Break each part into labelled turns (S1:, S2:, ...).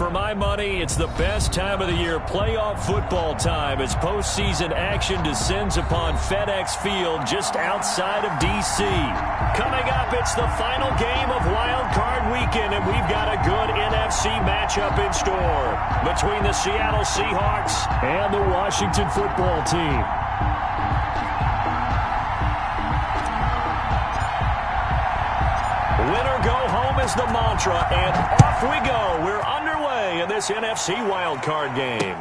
S1: For my money, it's the best time of the year, playoff football time, as postseason action descends upon FedEx Field just outside of D.C. Coming up, it's the final game of Wild Card Weekend, and we've got a good NFC matchup in store between the Seattle Seahawks and the Washington Football Team. Winner go home is the mantra, and off we go. We're underway in this NFC wildcard game.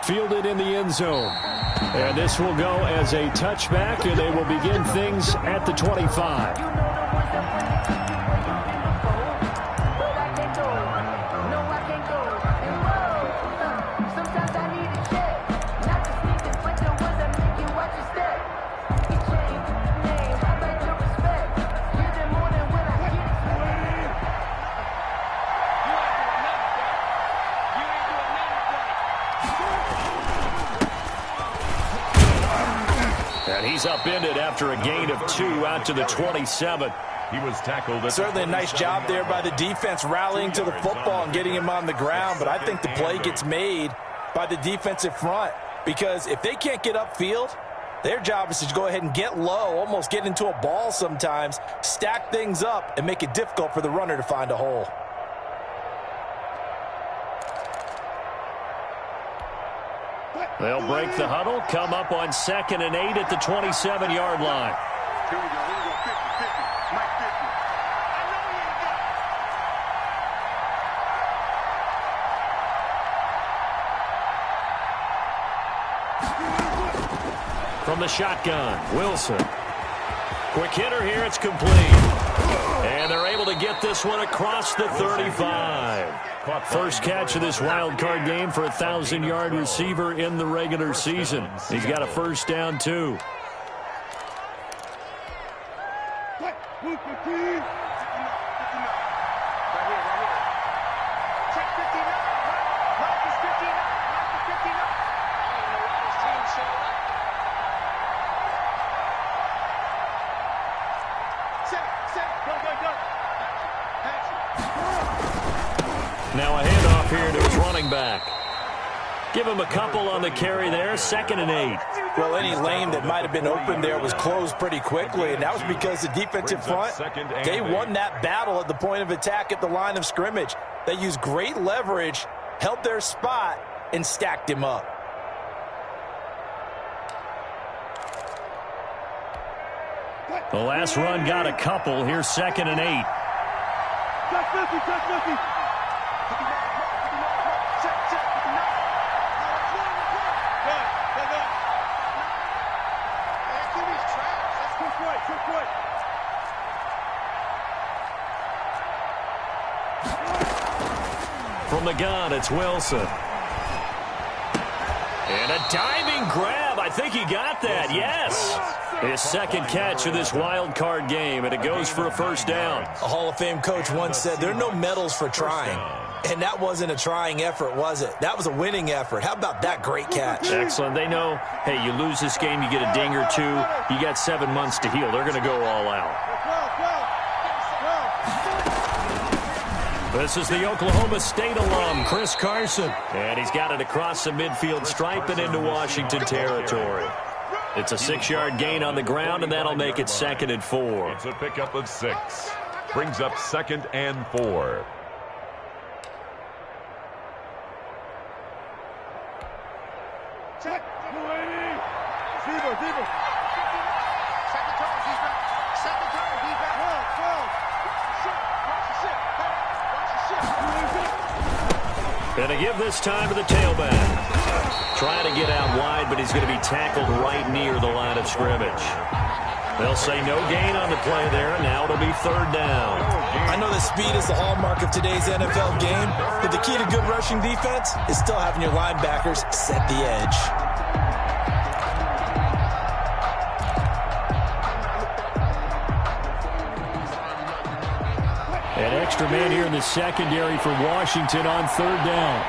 S1: Fielded in the end zone. And this will go as a touchback, and they will begin things at the 25. He's upended after a gain of 2 out to the 27.
S2: He was tackled.
S3: Certainly a nice job there by the defense rallying to the football and getting him on the ground, but I think the play gets made by the defensive front because if they can't get upfield, their job is to go ahead and get low, almost get into a ball sometimes, stack things up, and make it difficult for the runner to find a hole.
S1: They'll break the huddle, come up on 2nd and 8 at the 27-yard line.
S4: Here we go. Here we go. 50, 50. Mike 50. I know you ain't got it.
S1: From the shotgun, Wilson. Quick hitter here, it's complete. And they're able to get this one across the 35. First catch of this wild card game for a 1,000-yard receiver in the regular season. He's got a first down, too. Now a handoff here to his running back. Give him a couple on the carry there, 2nd and 8.
S3: Well, any lane that might have been open there was closed pretty quickly, and that was because the defensive front, they won that battle at the point of attack at the line of scrimmage. They used great leverage, held their spot, and stacked him up.
S1: The last run got a couple. Here's 2nd and 8. From the gun, it's Wilson. And a diving grab. I think he got that, yes. His second catch of this wild card game, and it goes for a first down.
S3: A Hall of Fame coach once said there are no medals for trying. And that wasn't a trying effort, was it? That was a winning effort. How about that great catch?
S1: Excellent. They know, hey, you lose this game, you get a ding or two. You got 7 months to heal. They're going to go all out. This is the Oklahoma State alum, Chris Carson. And he's got it across the midfield stripe and into Washington territory. It's a 6-yard gain on the ground, and that'll make it 2nd and 4.
S2: It's a pickup of 6. Brings up 2nd and 4.
S4: Check. 280. Zebra. Second target, defense. Second target, defense. 12.
S1: And to give this time to the tailback. Trying to get out wide, but he's going to be tackled right near the line of scrimmage. They'll say no gain on the play there, and now it'll be 3rd down.
S3: I know that speed is the hallmark of today's NFL game, but the key to good rushing defense is still having your linebackers set the edge.
S1: An extra man here in the secondary for Washington on 3rd down.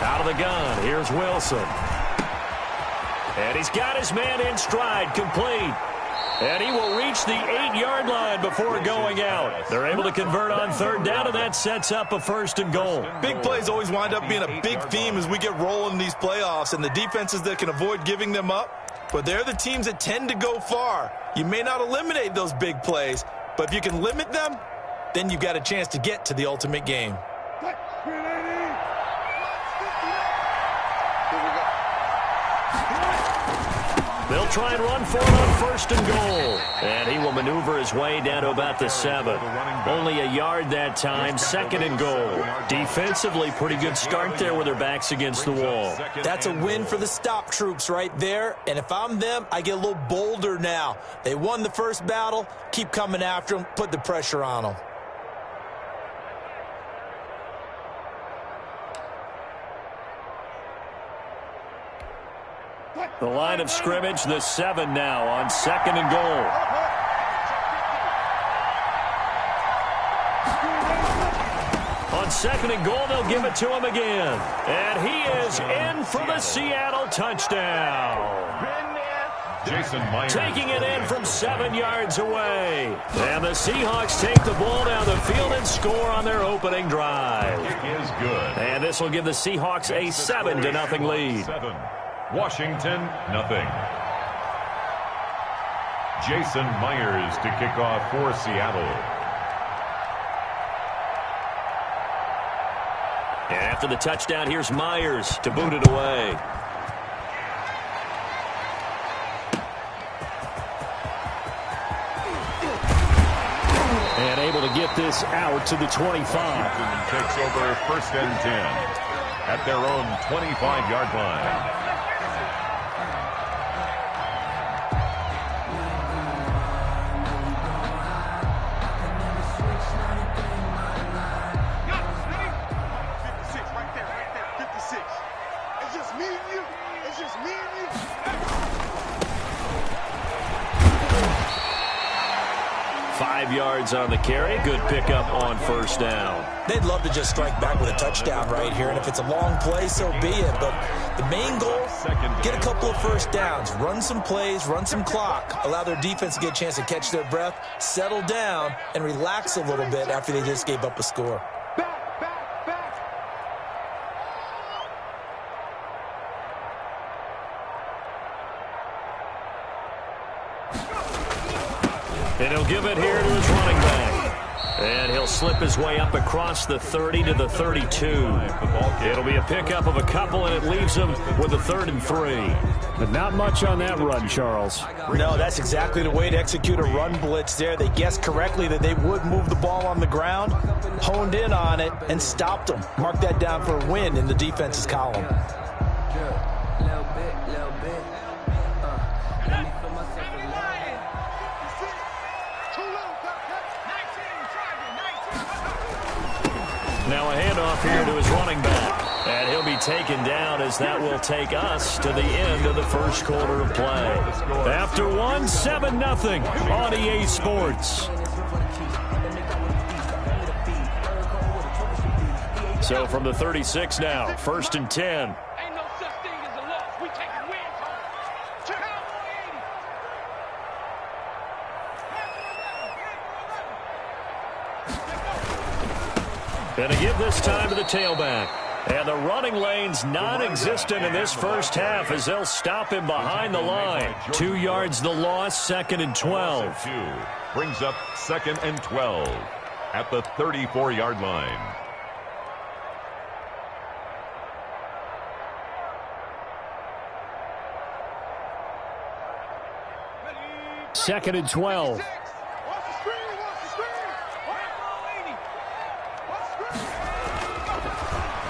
S1: Out of the gun, here's Wilson. And he's got his man in stride, complete. And he will reach the 8-yard line before going out. They're able to convert on third down, and that sets up a 1st and goal.
S3: Big plays always wind up being a big theme as we get rolling in these playoffs, and the defenses that can avoid giving them up, but they're the teams that tend to go far. You may not eliminate those big plays, but if you can limit them, then you've got a chance to get to the ultimate game.
S1: They'll try and run for it on 1st and goal. And he will maneuver his way down to about the 7. Only a yard that time, 2nd and goal. Defensively, pretty good start there with their backs against the wall.
S3: That's a win for the stop troops right there. And if I'm them, I get a little bolder now. They won the first battle. Keep coming after them. Put the pressure on them.
S1: The line of scrimmage, the 7 now on 2nd and goal. On 2nd and goal, they'll give it to him again. And he is in for the Seattle touchdown.
S2: Jason Myers.
S1: Taking it in from 7 yards away. And the Seahawks take the ball down the field and score on their opening drive.
S2: It is good.
S1: And this will give the Seahawks a 7-0 lead.
S2: 7. Washington, nothing. Jason Myers to kick off for Seattle.
S1: And after the touchdown, here's Myers to boot it away. And able to get this out to the 25.
S2: Takes over 1st and 10 at their own 25-yard line.
S1: Yards on the carry. Good pickup on 1st down.
S3: They'd love to just strike back with a touchdown right here, and if it's a long play, so be it. But the main goal, get a couple of 1st downs, run some plays, run some clock, allow their defense to get a chance to catch their breath, settle down, and relax a little bit after they just gave up a score.
S1: And he'll give it here to his running back. And he'll slip his way up across the 30 to the 32. It'll be a pickup of a couple, and it leaves him with a 3rd and 3. But not much on that run, Charles.
S3: No, that's exactly the way to execute a run blitz there. They guessed correctly that they would move the ball on the ground, honed in on it, and stopped them. Mark that down for a win in the defense's column.
S1: Now a handoff here to his running back. And he'll be taken down as that will take us to the end of the 1st quarter of play. After 7-0 on EA Sports. So from the 36 now, 1st and 10. Going to give this time to the tailback. And the running lane's non-existent in this first half as they'll stop him behind the line. 2 yards the loss, 2nd and 12.
S2: Brings up 2nd and 12 at the 34-yard line.
S1: Second and 12.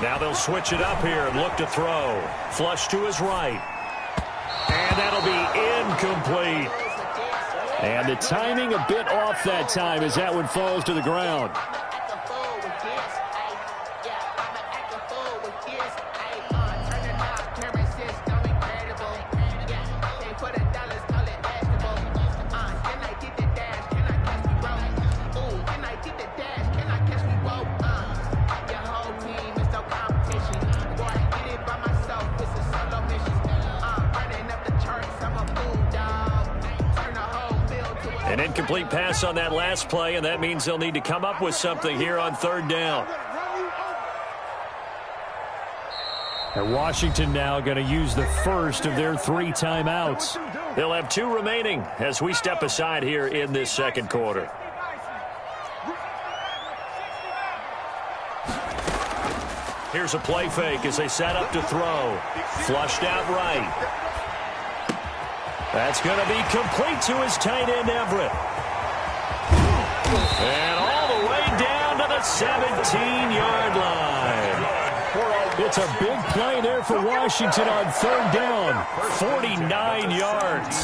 S1: Now they'll switch it up here and look to throw. Flush to his right. And that'll be incomplete. And the timing a bit off that time as that one falls to the ground. An incomplete pass on that last play, and that means they'll need to come up with something here on third down.
S5: And Washington now going to use the first of their 3 timeouts.
S1: They'll have 2 remaining as we step aside here in this second quarter. Here's a play fake as they set up to throw. Flushed out right. That's going to be complete to his tight end, Everett. And all the way down to the 17-yard line.
S5: It's a big play there for Washington on third down.
S1: 49 yards.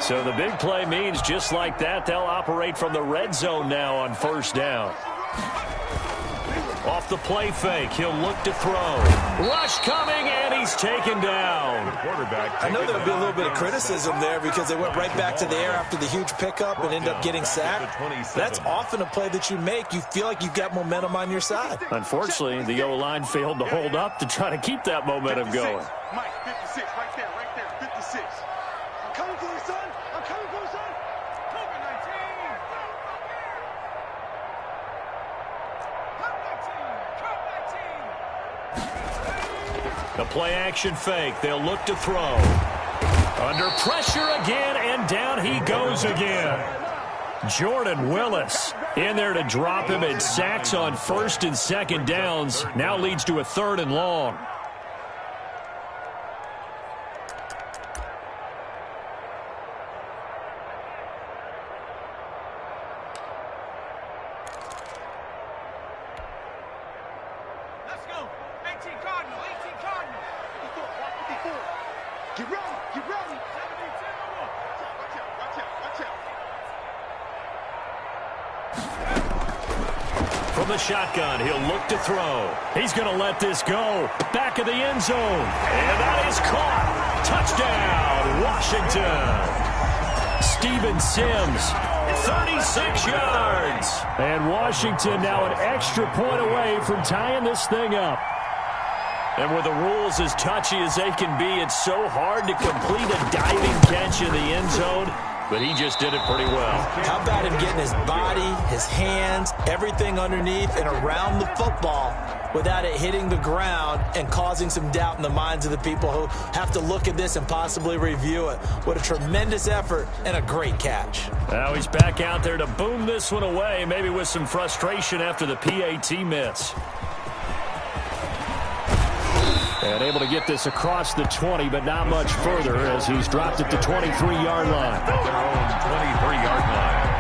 S1: So the big play means just like that, they'll operate from the red zone now on first down. Off the play fake, he'll look to throw. Rush coming, and he's taken down.
S3: I know there'll be a little bit of criticism there because they went right back to the air after the huge pickup and ended up getting sacked. That's often a play that you make. You feel like you've got momentum on your side.
S1: Unfortunately, the O-line failed to hold up to try to keep that momentum going.
S4: Mike, 56, right there, 56. I'm coming for you, son. I'm coming for you, son.
S1: The play-action fake. They'll look to throw. Under pressure again, and down he goes again. Jordan Willis in there to drop him, and sacks on first and second downs. Now leads to a 3rd and long.
S4: Get ready, get ready. Watch out.
S1: From the shotgun, he'll look to throw. He's going to let this go. Back of the end zone. And that is caught. Touchdown, Washington. Steven Sims, 36 yards.
S5: And Washington now an extra point away from tying this thing up.
S1: And with the rules as touchy as they can be, it's so hard to complete a diving catch in the end zone, but he just did it pretty well.
S3: How about him getting his body, his hands, everything underneath and around the football without it hitting the ground and causing some doubt in the minds of the people who have to look at this and possibly review it. What a tremendous effort and a great catch.
S1: Now he's back out there to boom this one away, maybe with some frustration after the PAT miss.
S5: And able to get this across the 20, but not much further as he's dropped it to 23-yard line.
S2: Their own 23-yard line.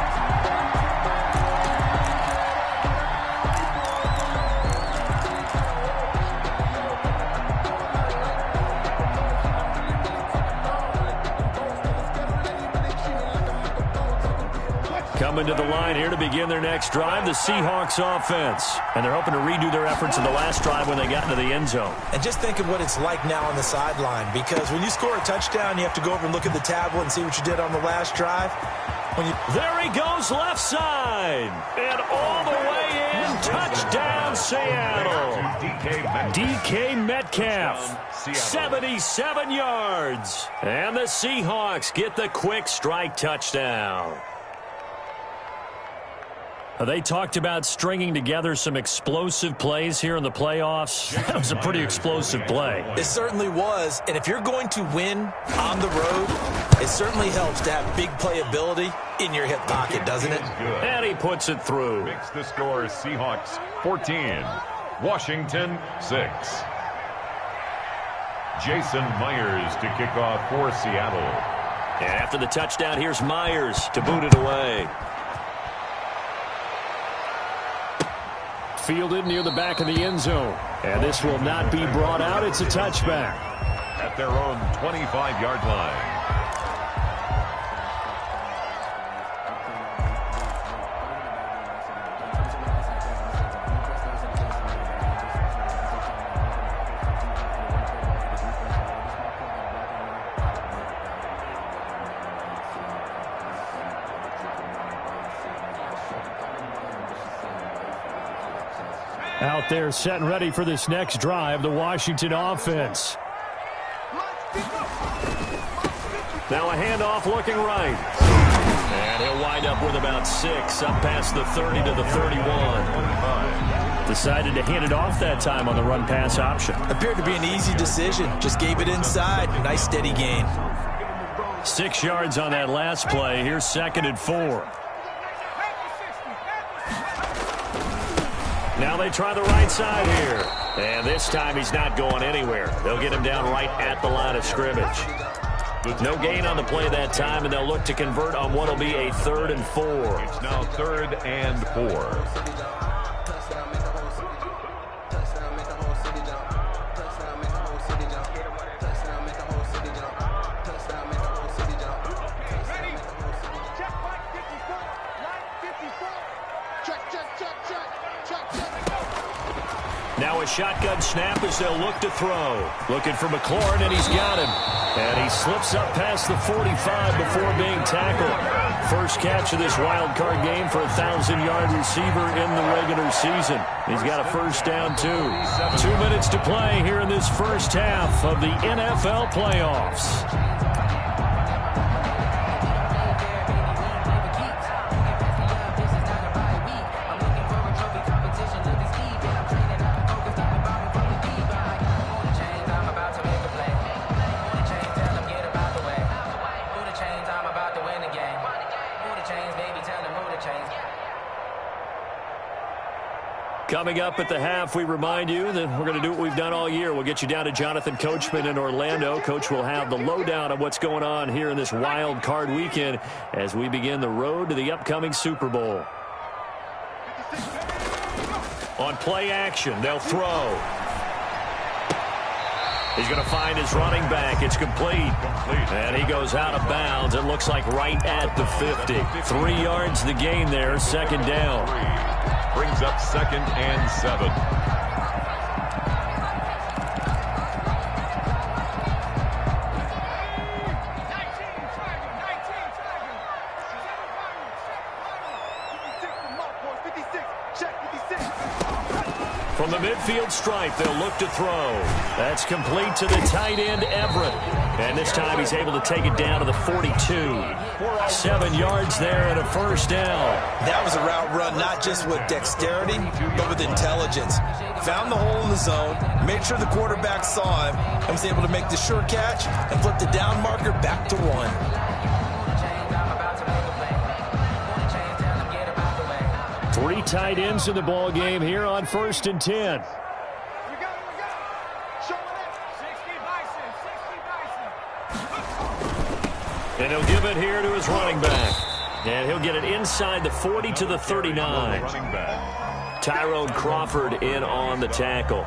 S1: Coming to the line here to begin their next drive, the Seahawks offense. And they're hoping to redo their efforts in the last drive when they got into the end zone.
S3: And just think of what it's like now on the sideline, because when you score a touchdown, you have to go over and look at the tablet and see what you did on the last drive.
S1: There he goes left side. And all the way in, touchdown Seattle. DK Metcalf, 77 yards. And the Seahawks get the quick strike touchdown. They talked about stringing together some explosive plays here in the playoffs. That was a pretty explosive play.
S3: It certainly was. And if you're going to win on the road, it certainly helps to have big playability in your hip pocket, doesn't it?
S1: And he puts it through.
S2: Makes the score Seahawks 14, Washington 6. Jason Myers to kick off for Seattle.
S1: And after the touchdown, here's Myers to boot it away.
S5: Fielded near the back of the end zone. And this will not be brought out. It's a touchback.
S2: At their own 25-yard line.
S5: Out there setting ready for this next drive, the Washington offense. Now a handoff looking right. And he'll wind up with about 6, up past the 30 to the 31. Decided to hand it off that time on the run-pass option.
S3: Appeared to be an easy decision. Just gave it inside. Nice steady gain.
S5: 6 yards on that last play. Here's 2nd and 4. Now they try the right side here. And this time he's not going anywhere. They'll get him down right at the line of scrimmage. No gain on the play that time, and they'll look to convert on what will be a 3rd and 4.
S2: It's now 3rd and 4.
S5: Now a shotgun snap as they'll look to throw. Looking for McLaurin, and he's got him. And he slips up past the 45 before being tackled. First catch of this wild card game for a 1,000-yard receiver in the regular season. He's got a first down, too. 2 minutes to play here in this first half of the NFL playoffs. Coming up at the half, we remind you that we're going to do what we've done all year. We'll get you down to Jonathan Coachman in Orlando. Coach will have the lowdown of what's going on here in this wild card weekend as we begin the road to the upcoming Super Bowl. On play action, they'll throw. He's going to find his running back. It's complete. And he goes out of bounds. It looks like right at the 50. 3 yards the gain there, 2nd down.
S2: Brings up 2nd and 7.
S5: From the midfield stripe, they'll look to throw. That's complete to the tight end, Everett. And this time he's able to take it down to the 42. 7 yards there and a first down.
S3: That was a route run, not just with dexterity, but with intelligence. Found the hole in the zone, made sure the quarterback saw him, and was able to make the sure catch and flip the down marker back to 1.
S5: 3 tight ends in the ball game here on 1st and 10. And he'll give it here to his running back. And he'll get it inside the 40 to the 39. Tyrone Crawford in on the tackle.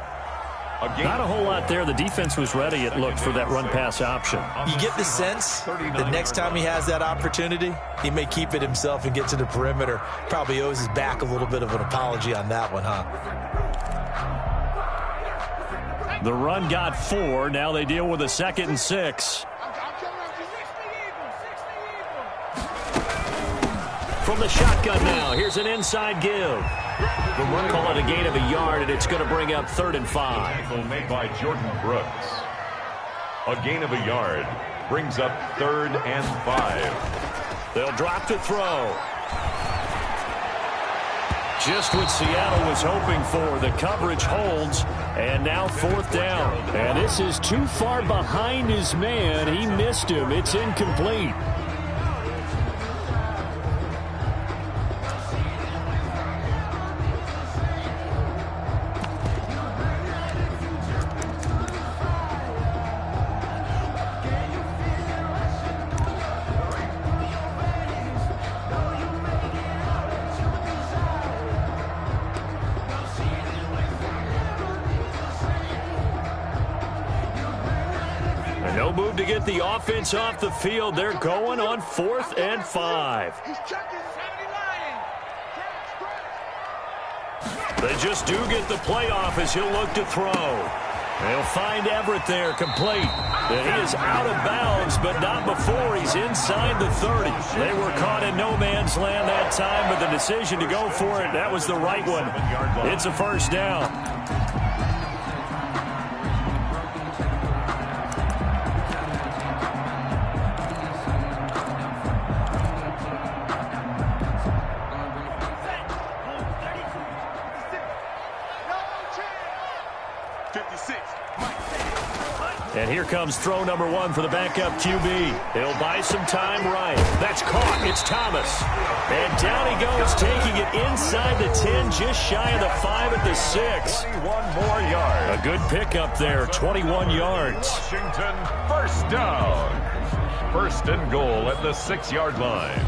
S5: Not a whole lot there. The defense was ready, it looked, for that run-pass option.
S3: You get the sense that next time he has that opportunity, he may keep it himself and get to the perimeter. Probably owes his back a little bit of an apology on that one, huh?
S5: The run got 4. Now they deal with a 2nd and 6. From the shotgun now, here's an inside give. Call it a gain of a yard, and it's going to bring up 3rd and 5.
S2: Made by Jordan Brooks. A gain of a yard brings up 3rd and 5.
S5: They'll drop to throw. Just what Seattle was hoping for. The coverage holds, and now 4th down. And this is too far behind his man. He missed him. It's incomplete. No move to get the offense off the field. They're going on 4th and 5. They just do get the playoff as he'll look to throw.
S1: They'll find Everett there, complete. And he is out of bounds, but not before he's inside the 30. They were caught in no man's land that time, but the decision to go for it, that was the right one. It's a first down. And here comes throw number 1 for the backup QB. He'll buy some time right. That's caught. It's Thomas. And down he goes, taking it inside the 10, just shy of the 5 at the 6.
S2: 21 more yards.
S1: A good pickup there, 21 yards.
S2: Washington, first down. First and goal at the 6-yard line.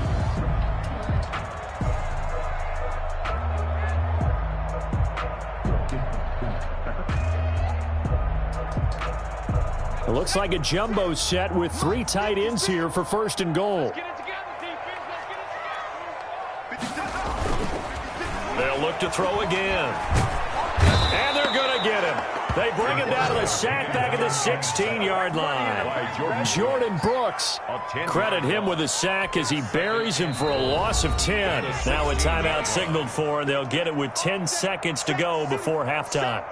S1: It looks like a jumbo set with 3 tight ends here for first and goal. They'll look to throw again. And they're going to get him. They bring him down to the sack back at the 16-yard line. Jordan Brooks. Credit him with a sack as he buries him for a loss of 10. Now a timeout signaled for, and they'll get it with 10 seconds to go before halftime.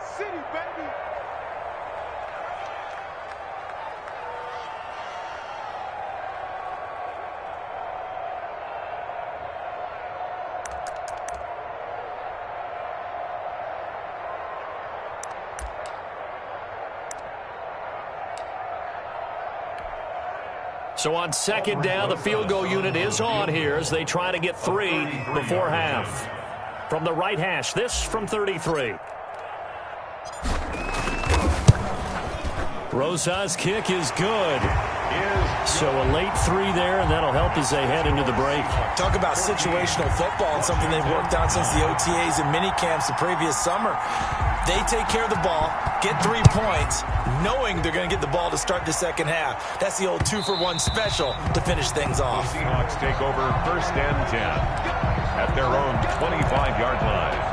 S1: So on second down, the field goal unit is on here as they try to get 3 before half. From the right hash, this from 33. Rosa's kick is good. So a late 3 there, and that'll help as they head into the break.
S3: Talk about situational football and something they've worked on since the OTAs and mini camps the previous summer. They take care of the ball, get 3 points, knowing they're going to get the ball to start the second half. That's the old 2-for-1 special to finish things off.
S2: The Seahawks take over first and 10 at their own 25-yard line.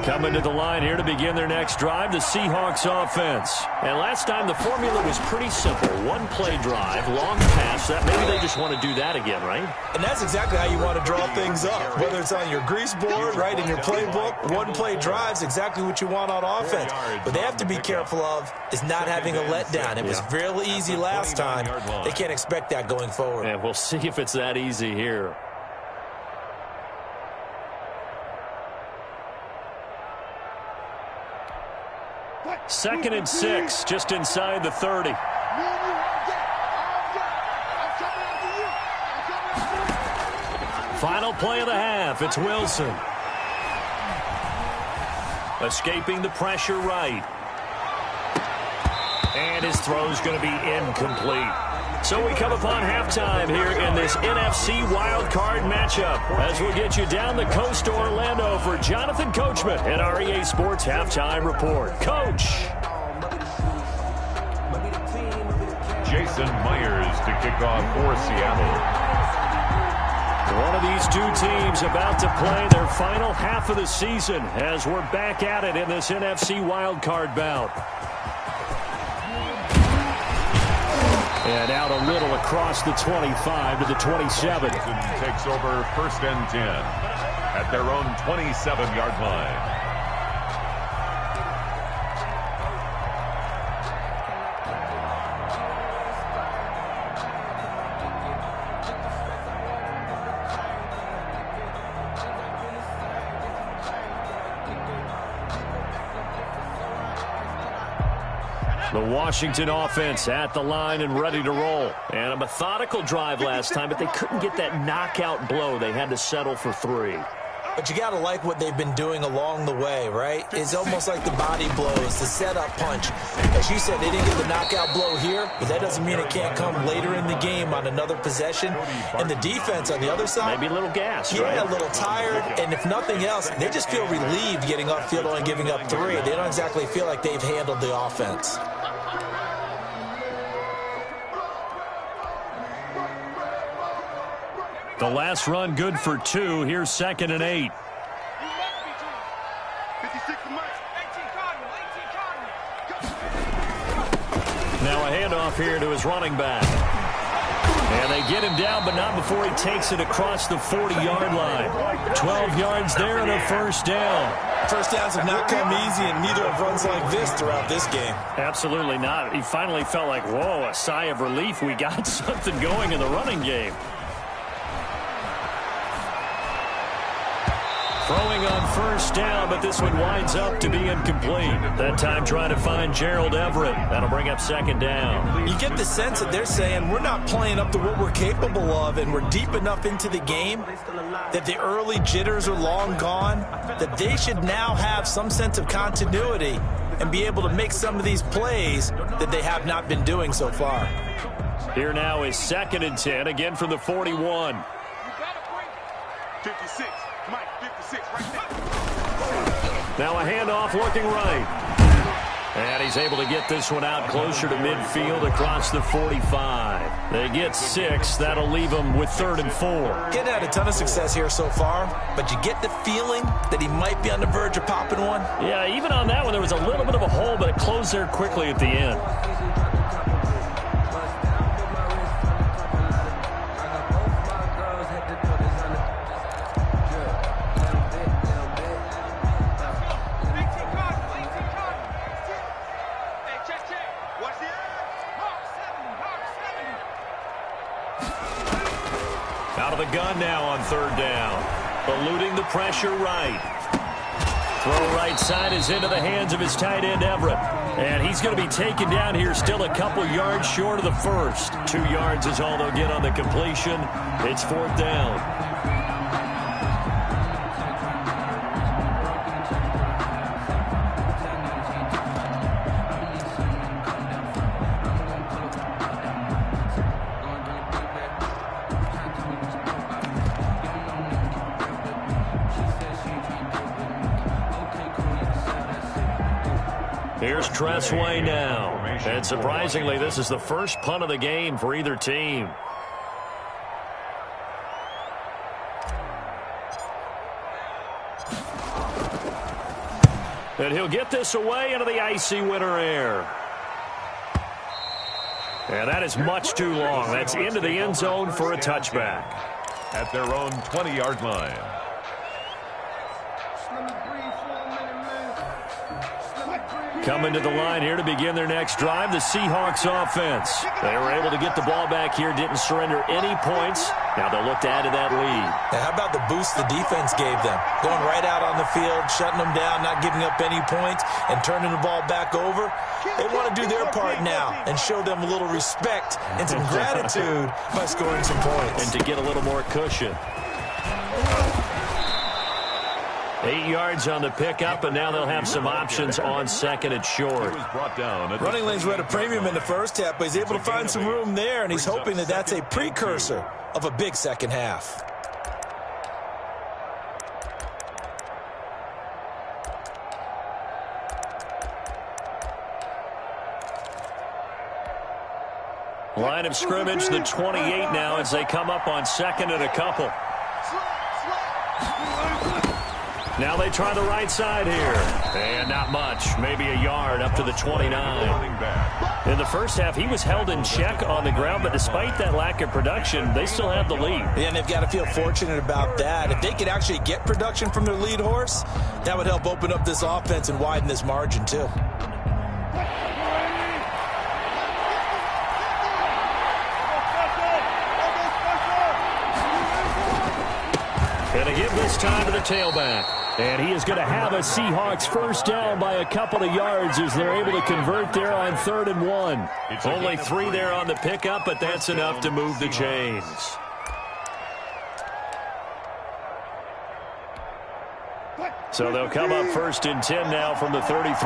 S1: Coming to the line here to begin their next drive, the Seahawks offense. And last time the formula was pretty simple. 1-play drive, long pass. That maybe they just want to do that again, right?
S3: And that's exactly how you want to draw things up. Whether it's on your grease board, right, in your playbook, 1-play drive's exactly what you want on offense. What they have to be careful of is not having a letdown. It was real easy last time. They can't expect that going forward.
S1: And we'll see if it's that easy here. Second and 6, just inside the 30. Final play of the half, it's Wilson. Escaping the pressure right. And his throw's going to be incomplete. So we come upon halftime here in this NFC wildcard matchup as we'll get you down the coast to Orlando for Jonathan Coachman and our EA Sports Halftime Report. Coach.
S2: Jason Myers to kick off for Seattle.
S1: One of these two teams about to play their final half of the season as we're back at it in this NFC wildcard bout. And out a little across the 25 to the 27.
S2: Takes over first and 10 at their own 27-yard line.
S1: The Washington offense at the line and ready to roll. And a methodical drive last time, but they couldn't get that knockout blow. They had to settle for 3.
S3: But you got to like what they've been doing along the way, right? It's almost like the body blows, the setup punch. As you said, they didn't get the knockout blow here, but that doesn't mean it can't come later in the game on another possession. And the defense on the other side,
S1: maybe a little gassed,
S3: right?
S1: Yeah,
S3: a little tired. And if nothing else, they just feel relieved getting off field and giving up 3. They don't exactly feel like they've handled the offense.
S1: The last run good for 2. Here's 2nd and 8.
S4: 56 to Mike. 18 Cardinal.
S1: Now a handoff here to his running back. And they get him down, but not before he takes it across the 40-yard line. 12 yards there and a first down.
S3: First downs have not come easy, and neither have runs like this throughout this game.
S1: Absolutely not. He finally felt like, whoa, a sigh of relief. We got something going in the running game. Throwing on first down, but this one winds up to be incomplete. That time trying to find Gerald Everett. That'll bring up 2nd down.
S3: You get the sense that they're saying we're not playing up to what we're capable of, and we're deep enough into the game that the early jitters are long gone, that they should now have some sense of continuity and be able to make some of these plays that they have not been doing so far.
S1: Here now is 2nd and 10, again from the 41.
S4: 56. Mike, 56, right there.
S1: Now a handoff looking right. And he's able to get this one out closer to midfield across the 45. They get 6. That'll leave them with 3rd and 4.
S3: Getting had a ton of success here so far, but you get the feeling that he might be on the verge of popping one.
S1: Yeah, even on that one, there was a little bit of a hole, but it closed there quickly at the end. Out of the gun now on 3rd down. Eluding the pressure right. Throw right side is into the hands of his tight end Everett. And he's going to be taken down here still a couple yards short of the first. 2 yards is all they'll get on the completion. It's 4th down. Here's Tressway now. And surprisingly, this is the first punt of the game for either team. And he'll get this away into the icy winter air. And that is much too long. That's into the end zone for a touchback.
S2: At their own 20-yard line.
S1: Coming to the line here to begin their next drive, the Seahawks offense. They were able to get the ball back here, didn't surrender any points. Now they'll look to add to that lead.
S3: Now, how about the boost the defense gave them? Going right out on the field, shutting them down, not giving up any points, and turning the ball back over. They want to do their part now and show them a little respect and some gratitude by scoring some points.
S1: And to get a little more cushion. 8 yards on the pickup, and now they'll have some options on 2nd and short.
S3: Running lanes were at a premium in the first half, but he's able to find some room there, and he's hoping that that's a precursor of a big second half.
S1: Line of scrimmage, the 28 now as they come up on 2nd and a couple. Now they try the right side here. And not much. Maybe a yard up to the 29. In the first half, he was held in check on the ground, but despite that lack of production, they still have the lead.
S3: Yeah, and they've got to feel fortunate about that. If they could actually get production from their lead horse, that would help open up this offense and widen this margin, too.
S1: And they give this time to the tailback. And he is going to have a Seahawks first down by a couple of yards as they're able to convert there on 3rd and 1. Only 3 there on the pickup, but that's enough to move the chains. So they'll come up 1st and 10 now from the 33.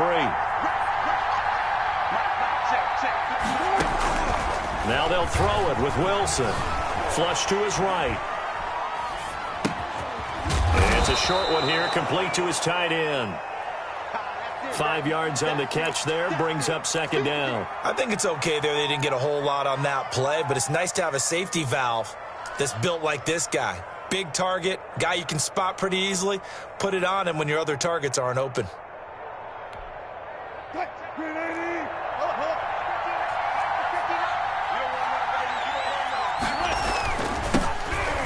S1: Now they'll throw it with Wilson. Flush to his right. It's a short one here, complete to his tight end. 5 yards on the catch there, brings up 2nd down.
S3: I think it's okay there. They didn't get a whole lot on that play, but it's nice to have a safety valve that's built like this guy. Big target, guy you can spot pretty easily. Put it on him when your other targets aren't open.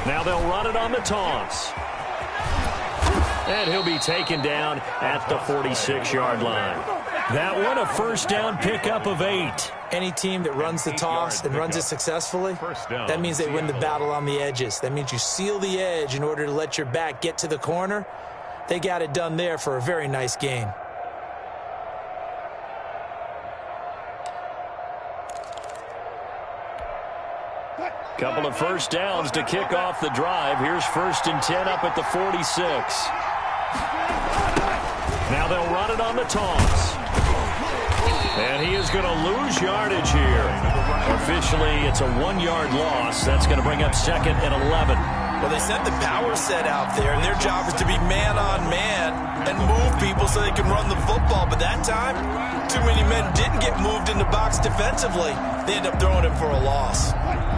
S1: Now they'll run it on the toss. And he'll be taken down at the 46-yard line. That one a first down pickup of 8.
S3: Any team that runs the toss and runs it successfully, that means they win the battle on the edges. That means you seal the edge in order to let your back get to the corner. They got it done there for a very nice game.
S1: Couple of first downs to kick off the drive. Here's 1st and 10 up at the 46. Now they'll run it on the toss. And he is going to lose yardage here. Officially, it's a 1-yard loss. That's going to bring up 2nd and 11.
S3: Well, they sent the power set out there, and their job is to be man-on-man and move people so they can run the football. But that time, too many men didn't get moved in the box defensively. They end up throwing him for a loss.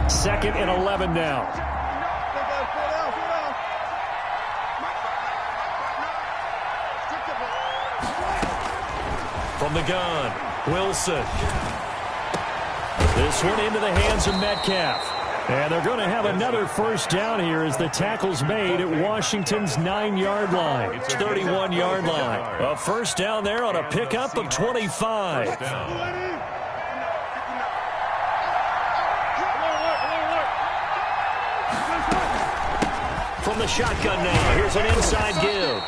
S1: 2nd and 11 now. From the gun, Wilson. This one into the hands of Metcalf. And they're going to have another first down here as the tackle's made at Washington's 9-yard line. 31-yard line. A first down there on a pickup of 25. From the shotgun now, here's an inside give.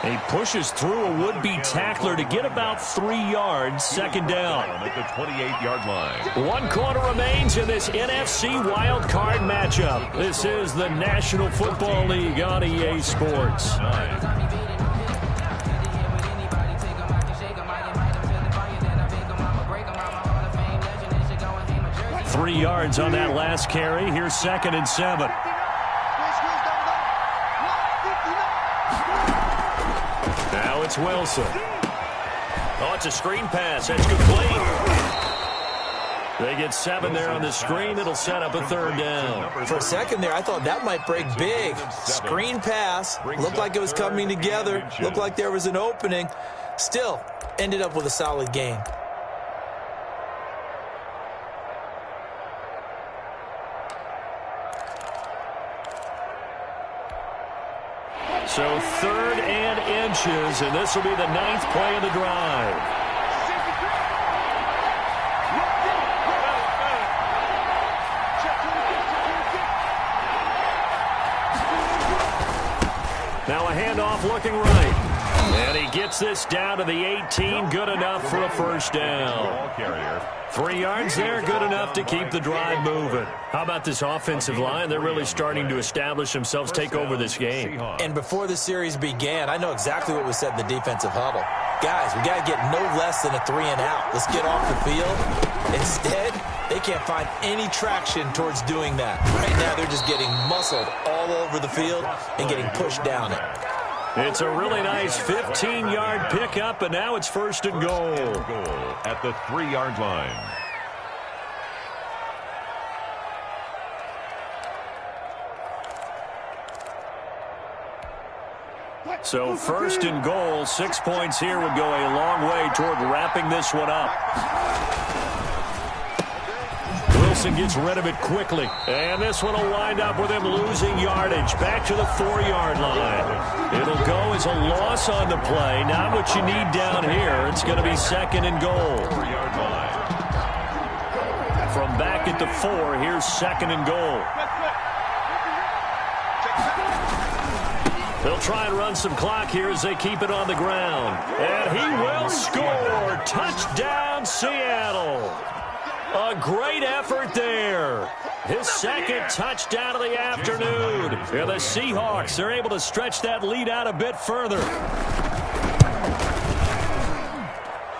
S1: He pushes through a would-be tackler to get about 3 yards, 2nd down.
S2: At the 28-yard line.
S1: 1 quarter remains in this NFC wild card matchup. This is the National Football League on EA Sports. 3 yards on that last carry. Here's 2nd and 7. Now it's Wilson. Oh, it's a screen pass. That's complete. They get 7 there on the screen. It'll set up a 3rd down.
S3: For a second there, I thought that might break big. Screen pass. Looked like it was coming together. Looked like there was an opening. Still, ended up with a solid gain.
S1: So 3rd and inches, and this will be the 9th play of the drive. Now a handoff looking right. And he gets this down to the 18, good enough for a first down. 3 yards there, good enough to keep the drive moving. How about this offensive line? They're really starting to establish themselves, take over this game.
S3: And before the series began, I know exactly what was said in the defensive huddle. Guys, we got to get no less than a 3 and out. Let's get off the field. Instead, they can't find any traction towards doing that. Right now, they're just getting muscled all over the field and getting pushed down it.
S1: It's a really nice 15-yard pickup, and now it's 1st and goal.
S2: At the 3-yard line.
S1: So 1st and goal, 6 points here would go a long way toward wrapping this one up. Wilson gets rid of it quickly. And this one will wind up with him losing yardage. Back to the 4-yard line. It'll go as a loss on the play. Not what you need down here. It's going to be 2nd and goal.
S2: 4-yard line.
S1: From back at the 4, here's 2nd and goal. They'll try and run some clock here as they keep it on the ground. And he will score. Touchdown, Seattle. A great effort there. His 2nd touchdown of the afternoon. And the Seahawks are able to stretch that lead out a bit further.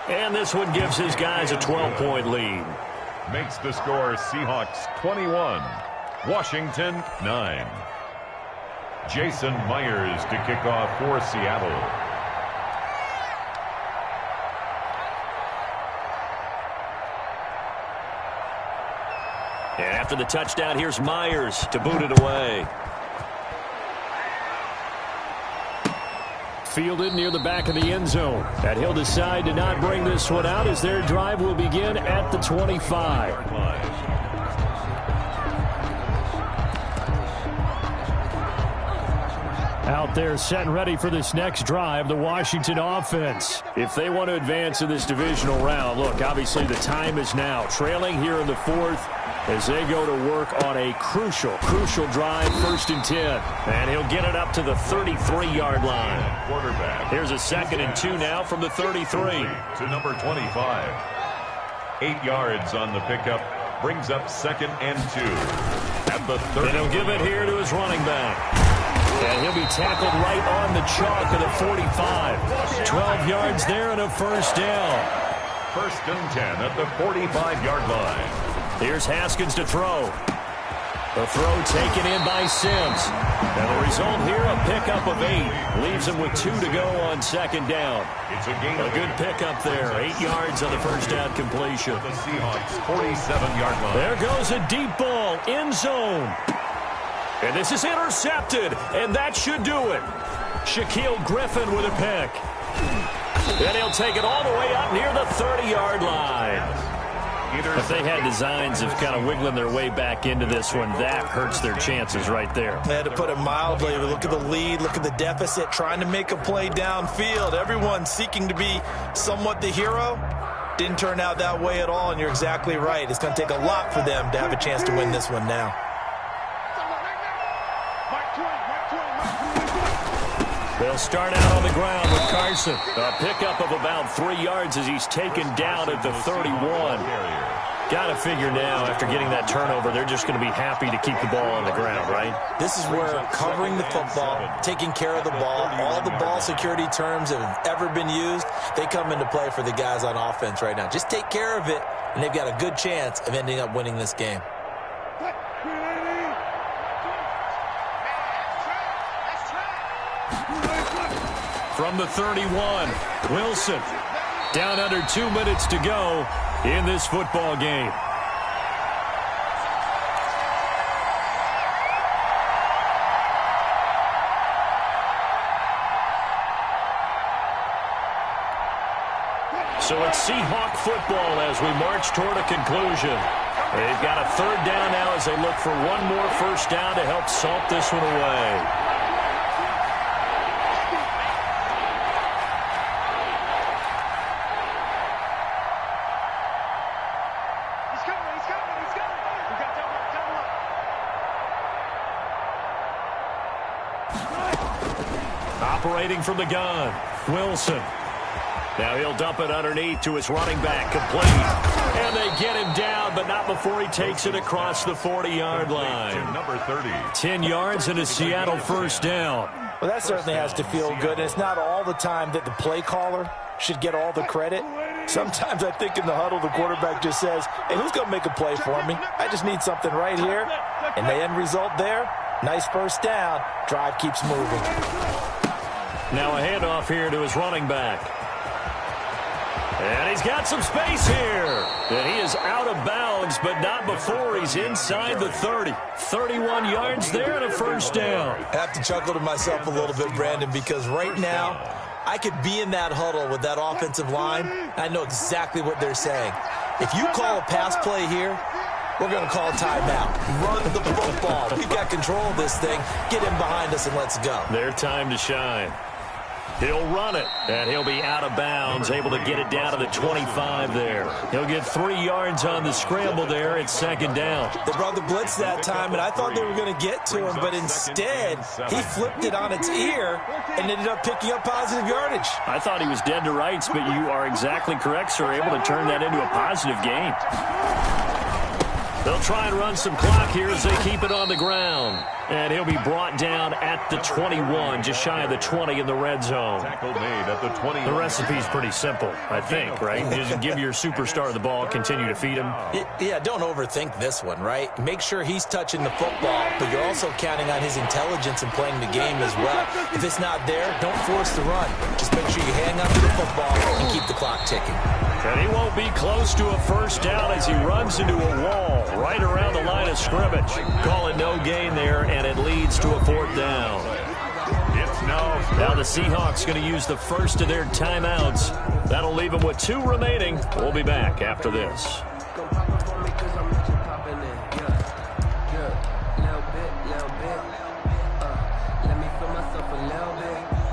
S1: And this one gives his guys a 12-point lead.
S2: Makes the score Seahawks 21, Washington 9. Jason Myers to kick off for Seattle.
S1: And after the touchdown, here's Myers to boot it away. Fielded near the back of the end zone. And he'll decide to not bring this one out as their drive will begin at the 25. Out there set and ready for this next drive, the Washington offense. If they want to advance in this divisional round, look, obviously the time is now. Trailing here in the fourth as they go to work on a crucial drive, 1st and 10. And he'll get it up to the 33-yard line.
S2: Quarterback.
S1: Here's a 2nd and 2 now from the 33.
S2: To number 25. 8 yards on the pickup. Brings up 2nd and 2. At the 30.
S1: And he'll give it here to his running back. And he'll be tackled right on the chalk of the 45. 12 yards there and a 1st down.
S2: 1st and 10 at the 45-yard line.
S1: Here's Haskins to throw. The throw taken in by Sims. And the result here, a pickup of 8. Leaves him with 2 to go on 2nd down.
S2: It's a gain.
S1: A good pickup there. 8 yards on the 1st down completion.
S2: The Seahawks 47-yard line.
S1: There goes a deep ball, end zone. And this is intercepted, and that should do it. Shaquille Griffin with a pick. Then he'll take it all the way up near the 30-yard line. If they had designs of kind of wiggling their way back into this one, that hurts their chances right there.
S3: They had to put it mildly. Look at the lead, look at the deficit, trying to make a play downfield. Everyone seeking to be somewhat the hero. Didn't turn out that way at all, and you're exactly right. It's going to take a lot for them to have a chance to win this one now.
S1: They'll start out on the ground with Carson. A pickup of about 3 yards as he's taken down at the 31. Got to figure now, after getting that turnover, they're just going to be happy to keep the ball on the ground, right?
S3: This is where covering the football, taking care of the ball, all the ball security terms that have ever been used, they come into play for the guys on offense right now. Just take care of it, and they've got a good chance of ending up winning this game.
S1: From the 31, Wilson. Down under 2 minutes to go in this football game. So it's Seahawk football as we march toward a conclusion. They've got a 3rd down now as they look for one more 1st down to help salt this one away. Operating from the gun, Wilson. Now he'll dump it underneath to his running back, complete. And they get him down, but not before he takes it across the 40-yard line.
S2: Number 30.
S1: 10 yards and a Seattle 1st down.
S3: Well, that certainly has to feel good. And it's not all the time that the play caller should get all the credit. Sometimes I think in the huddle, the quarterback just says, hey, who's going to make a play for me? I just need something right here. And the end result there, nice 1st down. Drive keeps moving.
S1: Now a handoff here to his running back. And he's got some space here. And he is out of bounds, but not before he's inside the 30. 31 yards there and a 1st down.
S3: I have to chuckle to myself a little bit, Brandon, because right now I could be in that huddle with that offensive line. I know exactly what they're saying. If you call a pass play here, we're going to call timeout. Run the football. We've got control of this thing. Get him behind us and let's go.
S1: Their time to shine. He'll run it, and he'll be out of bounds, able to get it down to the 25 there. He'll get 3 yards on the scramble there at 2nd down.
S3: They brought the blitz that time, and I thought they were going to get to him, but instead, he flipped it on its ear and ended up picking up positive yardage.
S1: I thought he was dead to rights, but you are exactly correct, sir, able to turn that into a positive gain. They'll try and run some clock here as they keep it on the ground. And he'll be brought down at the 21, just shy of the 20 in the red zone.
S2: Tackle made at the 20.
S1: The recipe's pretty simple, I think, right? Just give your superstar the ball, continue to feed him.
S3: Yeah, don't overthink this one, right? Make sure he's touching the football, but you're also counting on his intelligence in playing the game as well. If it's not there, don't force the run. Just make sure you hang on to the football and keep the clock ticking.
S1: And he won't be close to a first down as he runs into a wall right around the line of scrimmage. Call it no gain there, and it leads to a 4th down. Now the Seahawks going to use the first of their timeouts. That'll leave them with 2 remaining. We'll be back after this.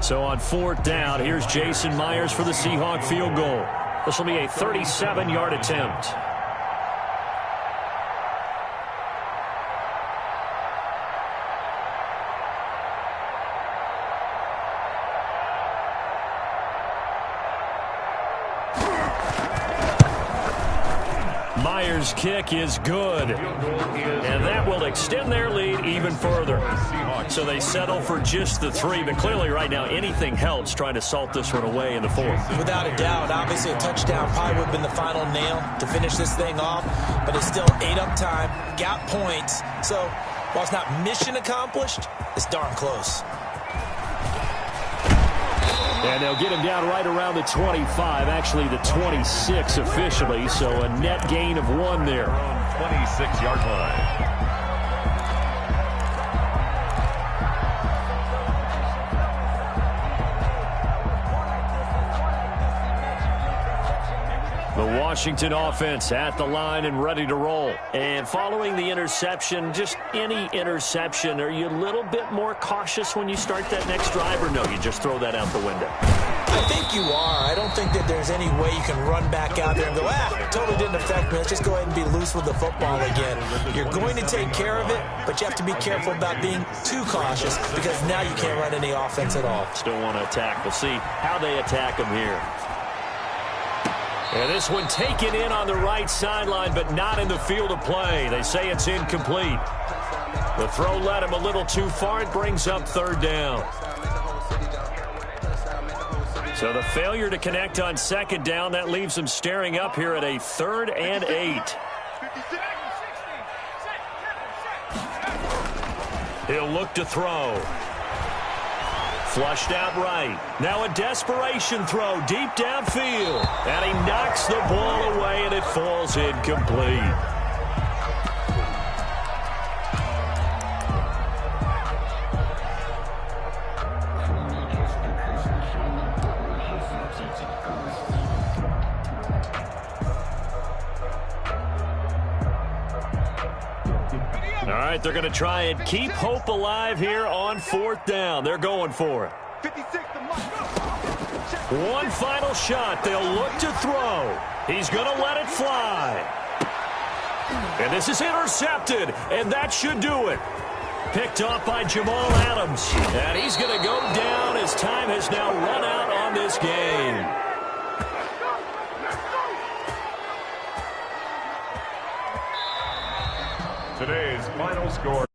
S1: So on 4th down, here's Jason Myers for the Seahawk field goal. This will be a 37-yard attempt. Myers' kick is good, and that will extend their lead even further. So they settle for just the 3, but clearly right now anything helps trying to salt this one away in the 4th.
S3: Without a doubt, obviously a touchdown probably would have been the final nail to finish this thing off, but it's still 8 up time, got points. So while it's not mission accomplished, it's darn close.
S1: And they'll get him down right around the 25, actually the 26 officially, so a net gain of 1 there.
S2: 26-yard line.
S1: The Washington offense at the line and ready to roll. And following the interception, just any interception, are you a little bit more cautious when you start that next drive, or no, you just throw that out the window?
S3: I think you are. I don't think that there's any way you can run back out there and go, it totally didn't affect me. Let's just go ahead and be loose with the football again. You're going to take care of it, but you have to be careful about being too cautious because now you can't run any offense at all.
S1: Still want to attack. We'll see how they attack him here. And this one taken in on the right sideline, but not in the field of play. They say it's incomplete. The throw led him a little too far. It brings up 3rd down. So the failure to connect on 2nd down, that leaves them staring up here at a 3rd and 8. He'll look to throw. Flushed out right. Now a desperation throw deep downfield. And he knocks the ball away, and it falls incomplete. All right, they're going to try and keep hope alive here on 4th down. They're going for it.
S4: 56 to Mike.
S1: One final shot. They'll look to throw. He's going to let it fly. And this is intercepted, and that should do it. Picked off by Jamal Adams. And he's going to go down as time has now run out on this game.
S2: Today's final score.